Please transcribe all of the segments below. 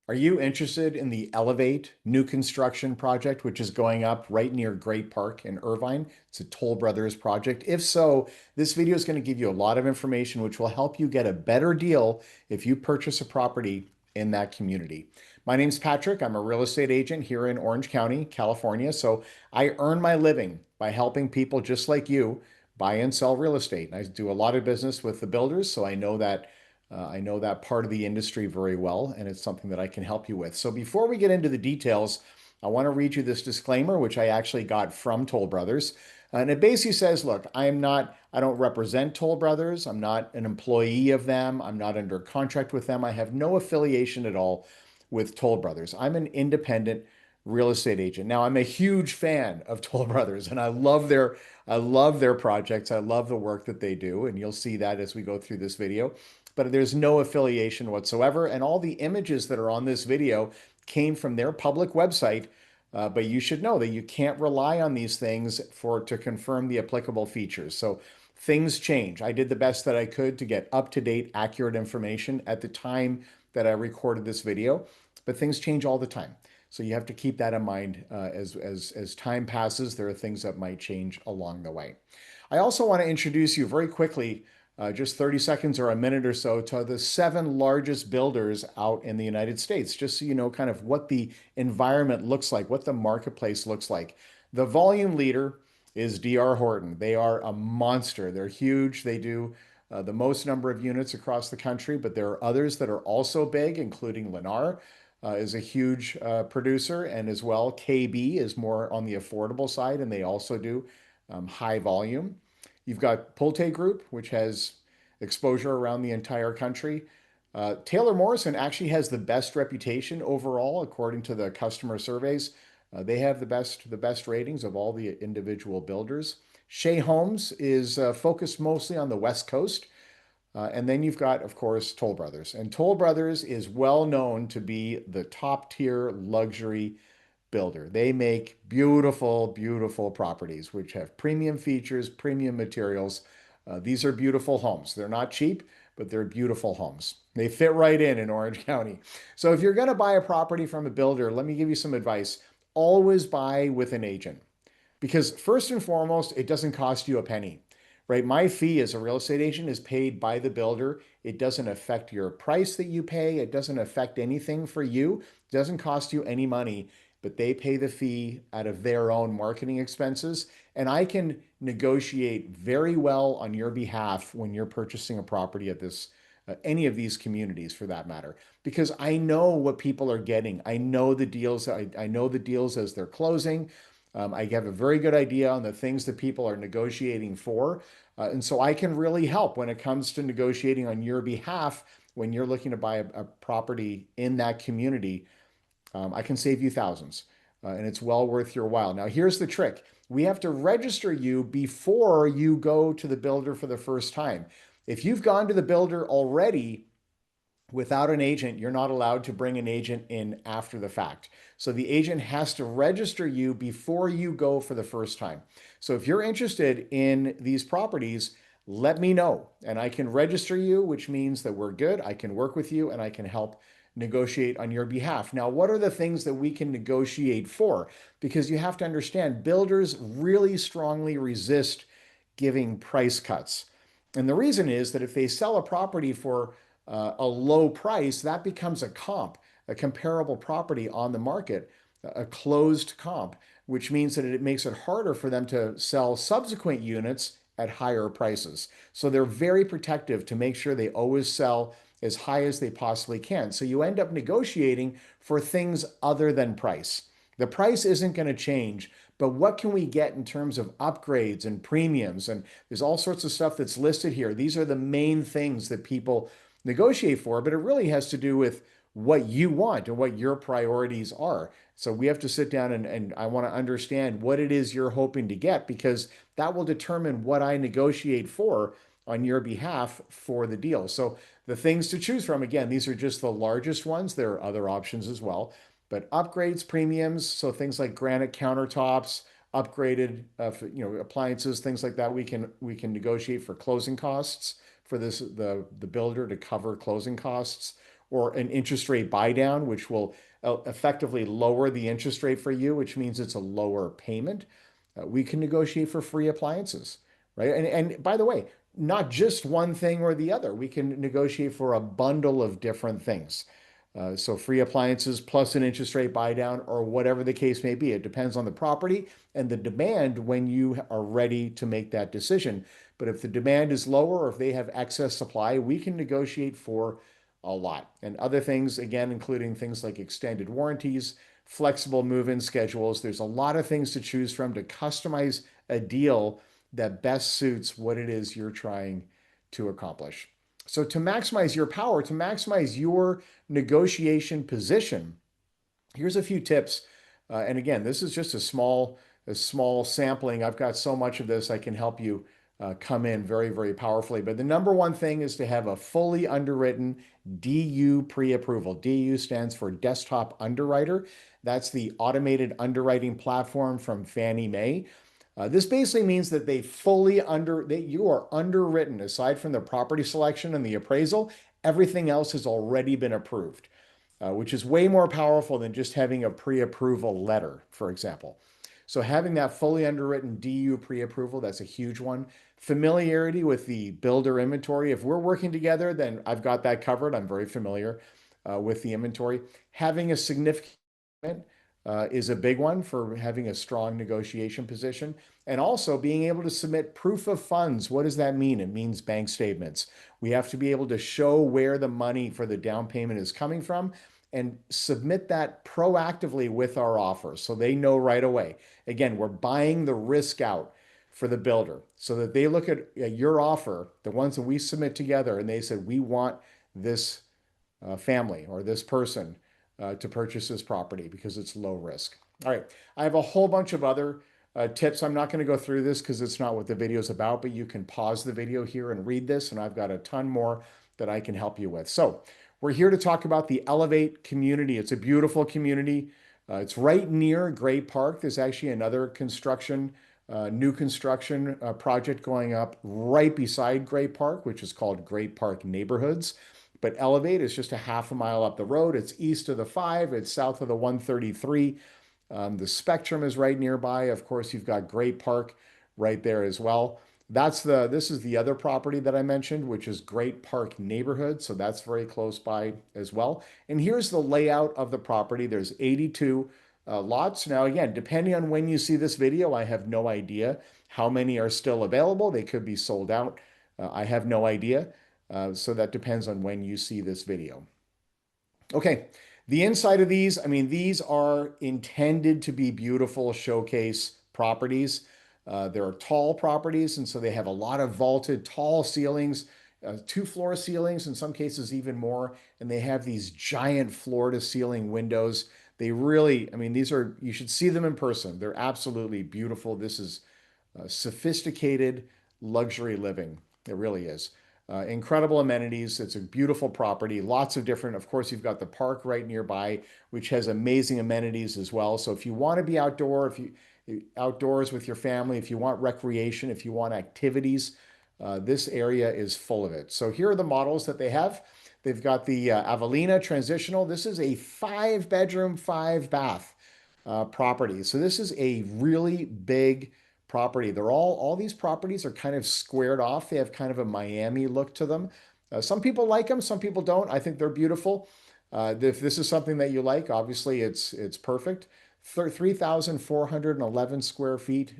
Are you interested in the Elevate new construction project, which is going up right near Great Park in Irvine? It's a Toll Brothers project. If so, this video is going to give you a lot of information which will help you get a better deal if you purchase a property in that community. My name's Patrick. I'm a real estate agent here in Orange County, California. So I earn my living by helping people just like you buy and sell real estate. And I do a lot of business with the builders, so I know that part of the industry very well, and it's something that I can help you with. So before we get into the details, I want to read you this disclaimer, which I actually got from Toll Brothers. And it basically says, look, I don't represent Toll Brothers. I'm not an employee of them. I'm not under contract with them. I have no affiliation at all with Toll Brothers. I'm an independent real estate agent. Now, I'm a huge fan of Toll Brothers, and I love their projects. I love the work that they do, and you'll see that as we go through this video. But there's no affiliation whatsoever, and all the images that are on this video came from their public website. But you should know that you can't rely on these things to confirm the applicable features. So things change. I did the best that I could to get up-to-date, accurate information at the time that I recorded this video, but things change all the time. So you have to keep that in mind as time passes. There are things that might change along the way. I also want to introduce you very quickly, just 30 seconds or a minute or so, to the seven largest builders out in the United States, just so you know kind of what the environment looks like, what the marketplace looks like. The volume leader is D.R. Horton. They are a monster. They're huge. They do the most number of units across the country, but there are others that are also big, including Lennar is a huge producer, and as well, KB is more on the affordable side, and they also do high volume. You've got Pulte Group, which has exposure around the entire country. Taylor Morrison actually has the best reputation overall, according to the customer surveys. They have the best ratings of all the individual builders. Shea Homes is focused mostly on the West Coast. And then you've got, of course, Toll Brothers. And Toll Brothers is well known to be the top tier luxury builder. They make beautiful, beautiful properties, which have premium features, premium materials. These are beautiful homes. They're not cheap, but they're beautiful homes. They fit right in Orange County. So if you're going to buy a property from a builder, let me give you some advice. Always buy with an agent. Because first and foremost, it doesn't cost you a penny, right? My fee as a real estate agent is paid by the builder. It doesn't affect your price that you pay. It doesn't affect anything for you. It doesn't cost you any money, but they pay the fee out of their own marketing expenses. And I can negotiate very well on your behalf when you're purchasing a property at any of these communities for that matter, because I know what people are getting. I know the deals. I know the deals as they're closing. I have a very good idea on the things that people are negotiating for. And so I can really help when it comes to negotiating on your behalf when you're looking to buy a property in that community. I can save you thousands, and it's well worth your while. Now, here's the trick. We have to register you before you go to the builder for the first time. If you've gone to the builder already, without an agent, you're not allowed to bring an agent in after the fact. So the agent has to register you before you go for the first time. So if you're interested in these properties, let me know and I can register you, which means that we're good. I can work with you and I can help negotiate on your behalf. Now, what are the things that we can negotiate for? Because you have to understand, builders really strongly resist giving price cuts. And the reason is that if they sell a property for a low price, that becomes a comp, a comparable property on the market, a closed comp, which means that it makes it harder for them to sell subsequent units at higher prices. So they're very protective to make sure they always sell as high as they possibly can. So you end up negotiating for things other than price. The price isn't going to change, but what can we get in terms of upgrades and premiums? And there's all sorts of stuff that's listed here. These are the main things that people negotiate for, but it really has to do with what you want and what your priorities are. So we have to sit down and I want to understand what it is you're hoping to get, because that will determine what I negotiate for on your behalf for the deal. So the things to choose from, again, these are just the largest ones. There are other options as well, but upgrades, premiums, so things like granite countertops, upgraded appliances, things like that, we can negotiate for closing costs for the builder to cover closing costs, or an interest rate buy down, which will effectively lower the interest rate for you, which means it's a lower payment. We can negotiate for free appliances, right? And by the way, not just one thing or the other. We can negotiate for a bundle of different things. So free appliances plus an interest rate buy down or whatever the case may be. It depends on the property and the demand when you are ready to make that decision. But if the demand is lower or if they have excess supply, we can negotiate for a lot. And other things, again, including things like extended warranties, flexible move-in schedules. There's a lot of things to choose from to customize a deal that best suits what it is you're trying to accomplish. So to maximize your power, to maximize your negotiation position, here's a few tips. And again, this is just a small sampling. I've got so much of this, I can help you come in very, very powerfully. But the number one thing is to have a fully underwritten DU pre-approval. DU stands for Desktop Underwriter. That's the automated underwriting platform from Fannie Mae. This basically means that that you are underwritten aside from the property selection and the appraisal. Everything else has already been approved, which is way more powerful than just having a pre-approval letter, for example. So having that fully underwritten DU pre-approval, that's a huge one. Familiarity with the builder inventory. If we're working together, then I've got that covered. I'm very familiar with the inventory. Having a significant is a big one for having a strong negotiation position. And also being able to submit proof of funds. What does that mean? It means bank statements. We have to be able to show where the money for the down payment is coming from and submit that proactively with our offer so they know right away. Again, we're buying the risk out for the builder so that they look at your offer, the ones that we submit together, and they said, we want this family or this person to purchase this property because it's low risk. All right, I have a whole bunch of other tips. I'm not going to go through this because it's not what the video is about, but you can pause the video here and read this, and I've got a ton more that I can help you with. So we're here to talk about the Elevate community. It's a beautiful community. It's right near Great Park. There's actually another new construction project going up right beside Great Park, which is called Great Park Neighborhoods. But Elevate is just a half a mile up the road. It's east of the 5, it's south of the 133. The Spectrum is right nearby. Of course, you've got Great Park right there as well. This is the other property that I mentioned, which is Great Park Neighborhood. So that's very close by as well. And here's the layout of the property. There's 82 lots. Now, again, depending on when you see this video, I have no idea how many are still available. They could be sold out. I have no idea. So that depends on when you see this video. Okay, the inside of these, I mean, these are intended to be beautiful showcase properties. There are tall properties, and so they have a lot of vaulted tall ceilings, two-floor ceilings, in some cases even more, and they have these giant floor-to-ceiling windows. They really, I mean, you should see them in person. They're absolutely beautiful. This is sophisticated luxury living. It really is. Incredible amenities. It's a beautiful property. Lots of different, of course, you've got the park right nearby, which has amazing amenities as well. So if you want to be outdoors with your family, if you want recreation, if you want activities, this area is full of it. So here are the models that they have. They've got the Avelina Transitional. This is a 5-bedroom, 5-bath property. So this is a really big property. All these properties are kind of squared off. They have kind of a Miami look to them. Some people like them, some people don't. I think they're beautiful. If this is something that you like, obviously it's perfect. 3,411 square feet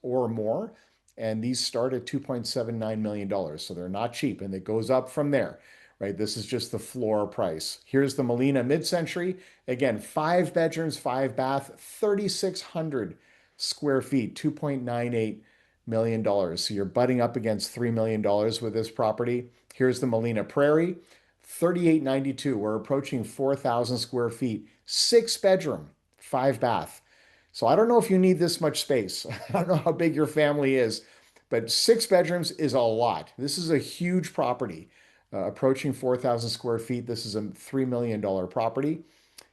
or more. And these start at $2.79 million. So they're not cheap, and it goes up from there, right? This is just the floor price. Here's the Molina Mid-Century. Again, 5 bedrooms, 5-bath, 3,600 square feet, $2.98 million. So you're butting up against $3 million with this property. Here's the Molina Prairie, 3,892. We're approaching 4,000 square feet, 6-bedroom, 5-bath. So I don't know if you need this much space. I don't know how big your family is, but 6 bedrooms is a lot. This is a huge property, approaching 4,000 square feet. This is a $3 million property.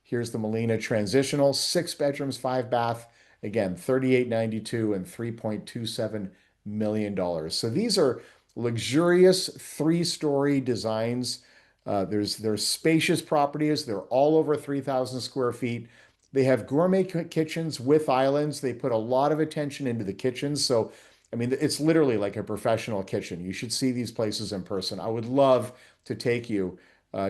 Here's the Molina Transitional, 6 bedrooms, 5-bath. Again, 3,892 and $3.27 million. So these are luxurious 3-story designs. There's spacious properties. They're all over 3,000 square feet. They have gourmet kitchens with islands. They put a lot of attention into the kitchens. So, I mean, it's literally like a professional kitchen. You should see these places in person. I would love to take you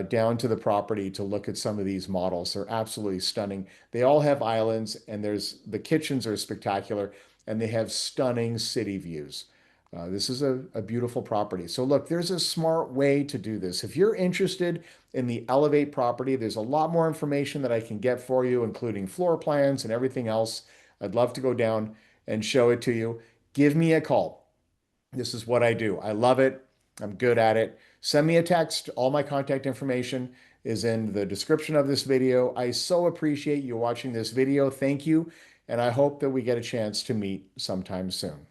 down to the property to look at some of these models. They're absolutely stunning. They all have islands, and the kitchens are spectacular, and they have stunning city views. This is a beautiful property. So look, there's a smart way to do this. If you're interested in the Elevate property, there's a lot more information that I can get for you, including floor plans and everything else. I'd love to go down and show it to you. Give me a call. This is what I do. I love it. I'm good at it. Send me a text. All my contact information is in the description of this video. I so appreciate you watching this video. Thank you. And I hope that we get a chance to meet sometime soon.